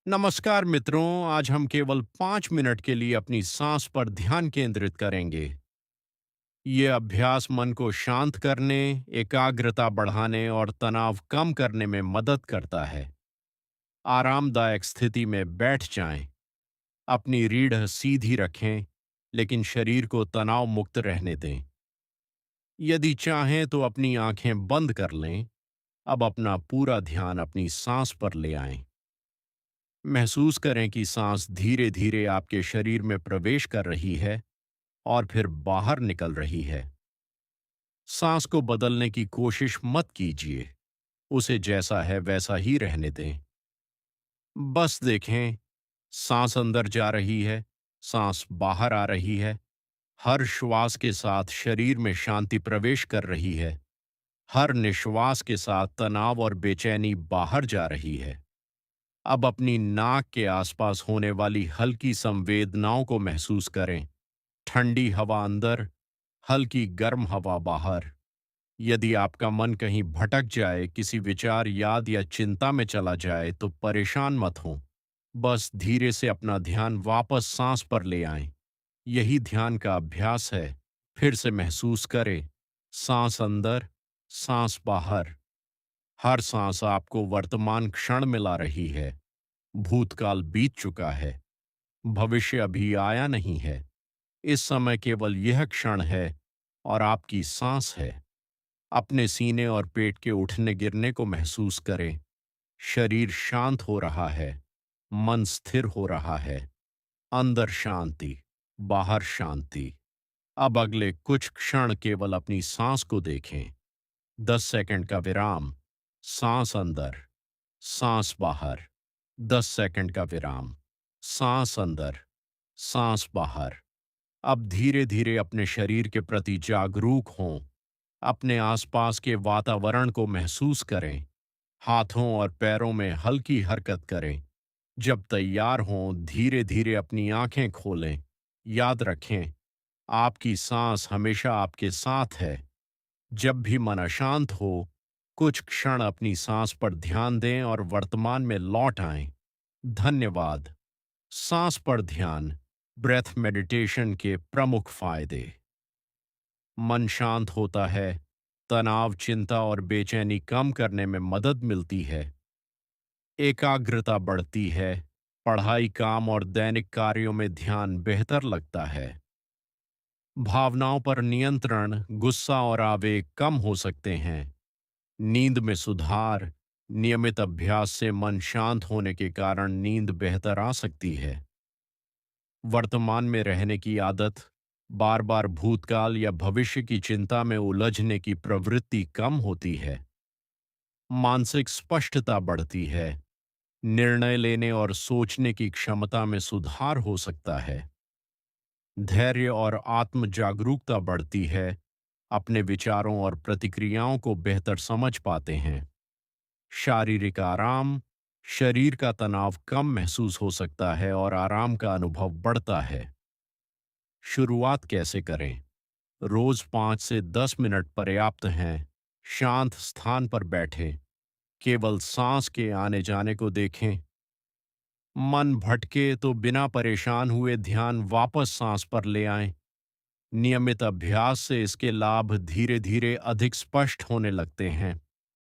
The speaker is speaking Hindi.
नमस्कार मित्रों। आज हम केवल 5 मिनट के लिए अपनी सांस पर ध्यान केंद्रित करेंगे। ये अभ्यास मन को शांत करने, एकाग्रता बढ़ाने और तनाव कम करने में मदद करता है। आरामदायक स्थिति में बैठ जाएं, अपनी रीढ़ सीधी रखें, लेकिन शरीर को तनाव मुक्त रहने दें। यदि चाहें तो अपनी आंखें बंद कर लें। अब अपना पूरा ध्यान अपनी सांस पर ले आएं। महसूस करें कि सांस धीरे धीरे आपके शरीर में प्रवेश कर रही है और फिर बाहर निकल रही है। सांस को बदलने की कोशिश मत कीजिए, उसे जैसा है वैसा ही रहने दें। बस देखें, सांस अंदर जा रही है, सांस बाहर आ रही है। हर श्वास के साथ शरीर में शांति प्रवेश कर रही है। हर निश्वास के साथ तनाव और बेचैनी बाहर जा रही है। अब अपनी नाक के आसपास होने वाली हल्की संवेदनाओं को महसूस करें। ठंडी हवा अंदर, हल्की गर्म हवा बाहर। यदि आपका मन कहीं भटक जाए, किसी विचार, याद या चिंता में चला जाए, तो परेशान मत हों। बस धीरे से अपना ध्यान वापस सांस पर ले आएं। यही ध्यान का अभ्यास है। फिर से महसूस करें, सांस अंदर, सांस बाहर। हर सांस आपको वर्तमान क्षण में ला रही है। भूतकाल बीत चुका है, भविष्य अभी आया नहीं है। इस समय केवल यह क्षण है और आपकी सांस है। अपने सीने और पेट के उठने गिरने को महसूस करें। शरीर शांत हो रहा है, मन स्थिर हो रहा है। अंदर शांति, बाहर शांति। अब अगले कुछ क्षण केवल अपनी सांस को देखें। 10 सेकंड का विराम। सांस अंदर, सांस बाहर। 10 सेकंड का विराम। सांस अंदर, सांस बाहर। अब धीरे धीरे अपने शरीर के प्रति जागरूक हों। अपने आसपास के वातावरण को महसूस करें। हाथों और पैरों में हल्की हरकत करें। जब तैयार हों, धीरे धीरे अपनी आंखें खोलें। याद रखें, आपकी सांस हमेशा आपके साथ है। जब भी मन अशांत हो, कुछ क्षण अपनी सांस पर ध्यान दें और वर्तमान में लौट आएं। धन्यवाद। सांस पर ध्यान, ब्रेथ मेडिटेशन के प्रमुख फायदे। मन शांत होता है, तनाव, चिंता और बेचैनी कम करने में मदद मिलती है। एकाग्रता बढ़ती है, पढ़ाई, काम और दैनिक कार्यों में ध्यान बेहतर लगता है। भावनाओं पर नियंत्रण, गुस्सा और आवेग कम हो सकते हैं। नींद में सुधार, नियमित अभ्यास से मन शांत होने के कारण नींद बेहतर आ सकती है। वर्तमान में रहने की आदत, बार बार भूतकाल या भविष्य की चिंता में उलझने की प्रवृत्ति कम होती है। मानसिक स्पष्टता बढ़ती है। निर्णय लेने और सोचने की क्षमता में सुधार हो सकता है। धैर्य और आत्म जागरूकता बढ़ती है। अपने विचारों और प्रतिक्रियाओं को बेहतर समझ पाते हैं। शारीरिक आराम, शरीर का तनाव कम महसूस हो सकता है और आराम का अनुभव बढ़ता है। शुरुआत कैसे करें? रोज 5 से 10 मिनट पर्याप्त हैं। शांत स्थान पर बैठें। केवल सांस के आने जाने को देखें। मन भटके तो बिना परेशान हुए ध्यान वापस सांस पर ले आएं। नियमित अभ्यास से इसके लाभ धीरे धीरे अधिक स्पष्ट होने लगते हैं।